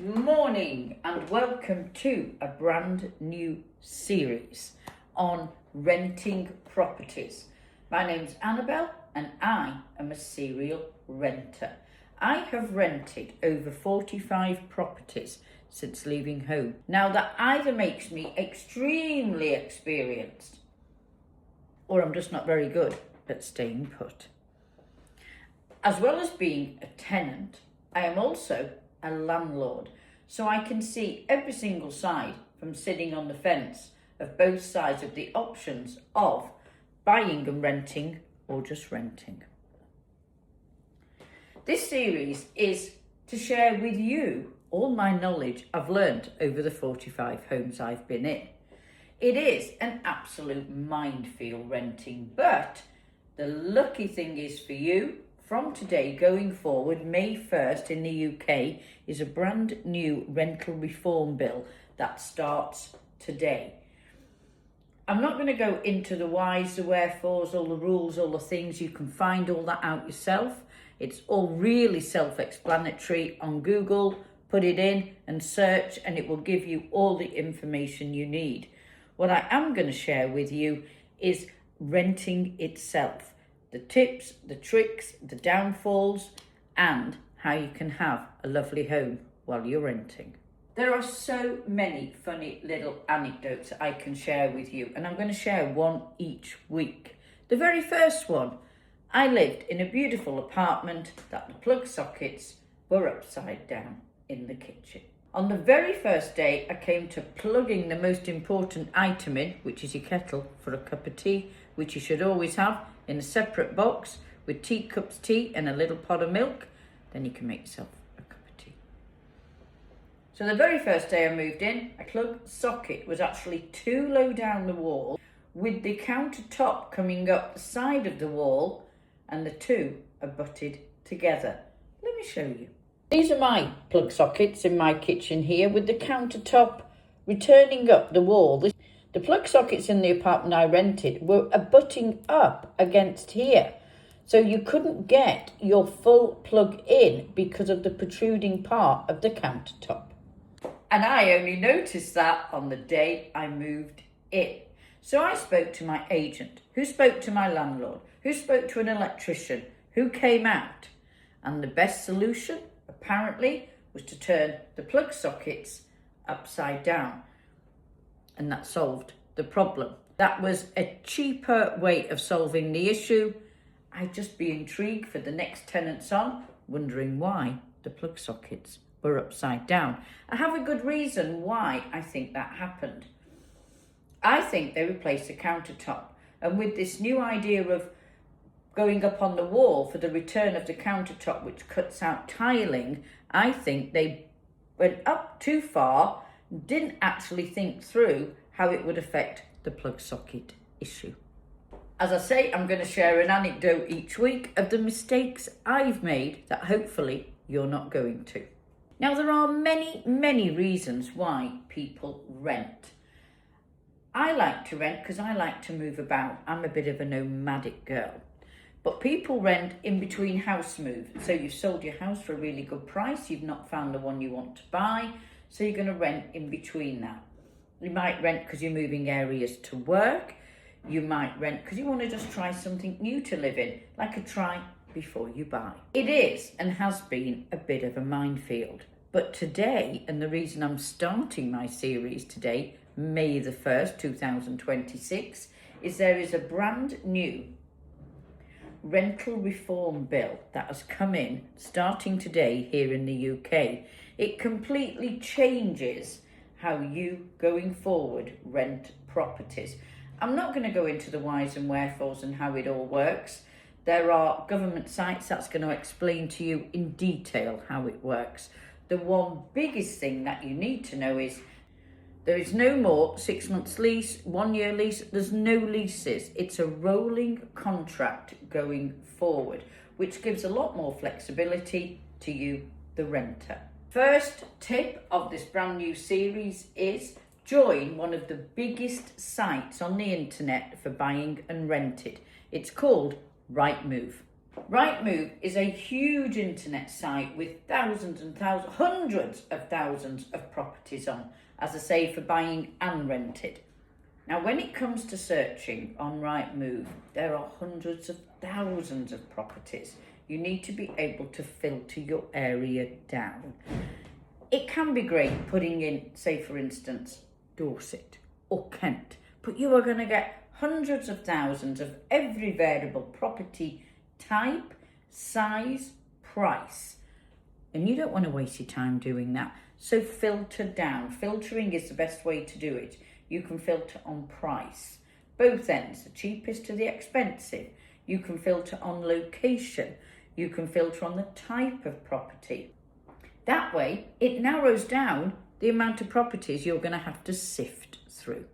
Morning and welcome to a brand new series on renting properties. My name's Annabel and I am a serial renter. I have rented over 45 properties since leaving home. Now that either makes me extremely experienced or I'm just not very good at staying put. As well as being a tenant, I am also a landlord, so I can see every single side from sitting on the fence of both sides of the options of buying and renting or just renting. This series is to share with you all my knowledge I've learned over the 45 homes I've been in. It is an absolute minefield renting, but the lucky thing is for you, from today going forward, May 1st in the UK is a brand new rental reform bill that starts today. I'm not going to go into the whys, the wherefores, all the rules, all the things. You can find all that out yourself. It's all really self-explanatory on Google. Put it in and search and it will give you all the information you need. What I am going to share with you is renting itself. The tips, the tricks, the downfalls, and how you can have a lovely home while you're renting. There are so many funny little anecdotes I can share with you, and I'm going to share one each week. The very first one, I lived in a beautiful apartment that the plug sockets were upside down in the kitchen. On the very first day, I came to plugging the most important item in, which is your kettle for a cup of tea, which you should always have in a separate box with teacups tea and a little pot of milk. Then you can make yourself a cup of tea. So the very first day I moved in, a plug socket was actually too low down the wall with the countertop coming up the side of the wall and the two are butted together. Let me show you. These are my plug sockets in my kitchen here with the countertop returning up the wall. The plug sockets in the apartment I rented were abutting up against here. So you couldn't get your full plug in because of the protruding part of the countertop. And I only noticed that on the day I moved in. So I spoke to my agent, who spoke to my landlord, who spoke to an electrician, who came out. And the best solution, apparently, was to turn the plug sockets upside down. And that solved the problem. That was a cheaper way of solving the issue. I'd just be intrigued for the next tenants on, wondering why the plug sockets were upside down. I have a good reason why I think that happened. I think they replaced the countertop. And with this new idea of going up on the wall for the return of the countertop, which cuts out tiling, I think they went up too far, didn't actually think through how it would affect the plug socket issue. As I say, I'm going to share an anecdote each week of the mistakes I've made that hopefully you're not going to. Now, there are many reasons why people rent. I like to rent because I like to move about. I'm a bit of a nomadic girl. But people rent in between house moves. So you've sold your house for a really good price. You've not found the one you want to buy. So you're going to rent in between that. You might rent because you're moving areas to work. You might rent because you want to just try something new to live in, like a try before you buy. It is and has been a bit of a minefield. But today, and the reason I'm starting my series today, May the 1st, 2026, is there is a brand new rental reform bill that has come in starting today here in the UK. It completely changes how you, going forward, rent properties. I'm not going to go into the whys and wherefores and how it all works. There are government sites that's going to explain to you in detail how it works. The one biggest thing that you need to know is there is no more 6 months lease, 1 year lease. There's no leases. It's a rolling contract going forward, which gives a lot more flexibility to you, the renter. First tip of this brand new series is join one of the biggest sites on the internet for buying and rented. It's called Rightmove. Rightmove is a huge internet site with thousands and thousands, hundreds of thousands of properties on, as I say, for buying and rented. Now, when it comes to searching on Rightmove, there are hundreds of thousands of properties. You need to be able to filter your area down. It can be great putting in, say for instance, Dorset or Kent, but you are going to get hundreds of thousands of every variable property type, size, price. And you don't want to waste your time doing that. So filter down. Filtering is the best way to do it. You can filter on price, both ends, the cheapest to the expensive. You can filter on location. You can filter on the type of property. That way, it narrows down the amount of properties you're going to have to sift through.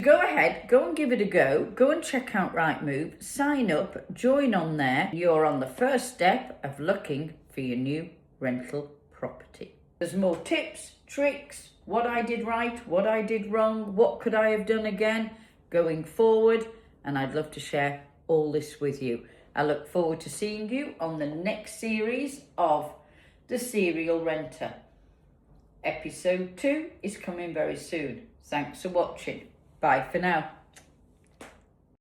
Go ahead, go and give it a go. Go and check out Rightmove, sign up, join on there. You're on the first step of looking for your new rental property. There's more tips, tricks, what I did right, what I did wrong, what could I have done again going forward, and I'd love to share all this with you. I look forward to seeing you on the next series of The Serial Renter. Episode 2 is coming very soon. Thanks for watching. Bye for now.